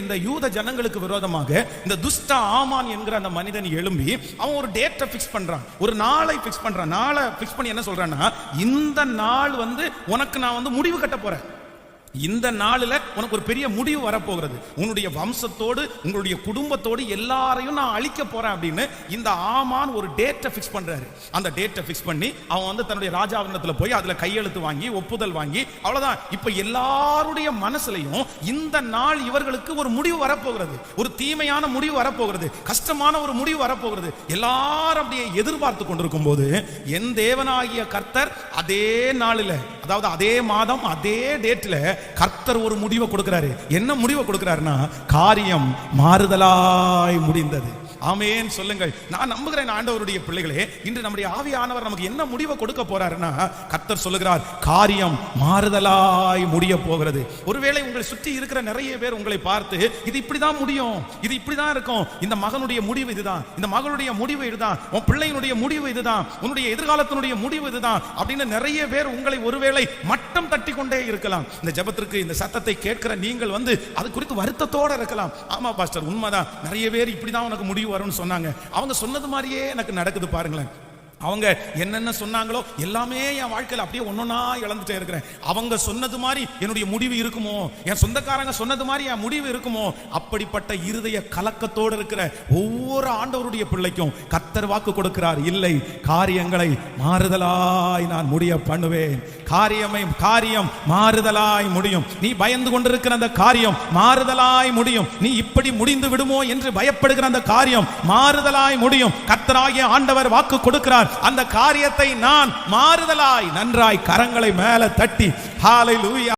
இந்த யூத ஜனங்களுக்கு விரோதமாக இந்த துஷ்ட ஆமான் என்கிற அந்த மனிதன் எழும்பி அவன் ஒரு டேட்டை பிக்ஸ் பண்றான், ஒரு நாளை பிக்ஸ் பண்றான். நாளை பிக்ஸ் பண்ணி என்ன சொல்றான்னா, இந்த நாள் உனக்கு நான் முடிவு கட்ட போறேன். இந்த நாளில் உனக்கு ஒரு பெரிய முடிவு வரப்போகிறது. உன்னுடைய வம்சத்தோடு உங்களுடைய குடும்பத்தோடு எல்லாரையும் நான் அழிக்க போறேன் அப்படின்னு இந்த ஆமான் ஒரு டேட்டை பிக்ஸ் பண்றாரு. அந்த டேட்டை பிக்ஸ் பண்ணி அவன் தன்னுடைய ராஜாவினத்தில் போய் அதுல கையெழுத்து வாங்கி ஒப்புதல் வாங்கி அவ்வளவுதான். இப்ப எல்லாருடைய மனசுலையும் இந்த நாள் இவர்களுக்கு ஒரு முடிவு வரப்போகிறது, ஒரு தீமையான முடிவு வரப்போகிறது, கஷ்டமான ஒரு முடிவு வரப்போகிறது. எல்லாரும் அப்படியே எதிர்பார்த்து கொண்டிருக்கும் போது என் தேவனாகிய கர்த்தர் அதே நாளில், அதாவது அதே மாதம் அதே டேட்ல கர்த்தர் ஒரு முடிவை கொடுக்கிறாரு. என்ன முடிவை கொடுக்கிறாருன்னா, காரியம் மாறுதலாய் முடிந்தது. ஆமென் சொல்லுங்கள். நான் நம்புகிறேன் ஆண்டவருடைய பிள்ளைகளே, இன்று நம்முடைய ஆவியானவர் நமக்கு என்ன முடிவை கொடுக்க போறாருன்னா, கர்த்தர் சொல்லுகிறார் காரியம் மாறுதலாய் முடிய போகிறது. ஒருவேளை உங்களை சுற்றி இருக்கிற நிறைய பேர் உங்களை பார்த்து இது இப்படிதான் முடியும், இது இப்படிதான் இருக்கும், இந்த மகனுடைய முடிவு இதுதான், இந்த மகளுடைய முடிவு இதுதான், உன் பிள்ளையினுடைய முடிவு இதுதான், உன்னுடைய எதிர்காலத்தினுடைய முடிவு இதுதான் அப்படின்னு நிறைய பேர் உங்களை ஒருவேளை மட்டம் தட்டி கொண்டே இருக்கலாம். இந்த ஜெபத்திற்கு இந்த சத்தத்தை கேட்கிற நீங்கள் அது குறித்து வருத்தத்தோட இருக்கலாம். ஆமா பாஸ்டர், உண்மைதான், நிறைய பேர் இப்படிதான் உனக்கு முடிவு வரும்னு சொன்னாங்க, அவங்க சொன்னது மாதிரியே எனக்கு நடக்குது பாருங்களேன். அவங்க என்னென்ன சொன்னாங்களோ எல்லாமே என் வாழ்க்கையில் அப்படியே ஒன்னொன்னா இழந்துட்டே இருக்கிறேன். அவங்க சொன்னது மாதிரி என்னுடைய முடிவு இருக்குமோ, என் சொந்தக்காரங்க சொன்னது மாதிரி என் முடிவு இருக்குமோ, அப்படிப்பட்ட இருதய கலக்கத்தோடு இருக்கிற ஒவ்வொரு ஆண்டவருடைய பிள்ளைக்கும் கர்த்தர் வாக்கு கொடுக்கிறார், இல்லை, காரியங்களை மாறுதலாய் நான் முடிய பண்ணுவேன். காரியம் மாறுதலாய் முடியும். நீ பயந்து கொண்டிருக்கிற அந்த காரியம் மாறுதலாய் முடியும். நீ இப்படி முடிந்து விடுமோ என்று பயப்படுகிற அந்த காரியம் மாறுதலாய் முடியும். கர்த்தராகிய ஆண்டவர் வாக்கு கொடுக்கிறார், அந்த காரியத்தை நான் மாறுதலாய் நன்றாய் கரங்களை மேல தட்டி ஹalleluya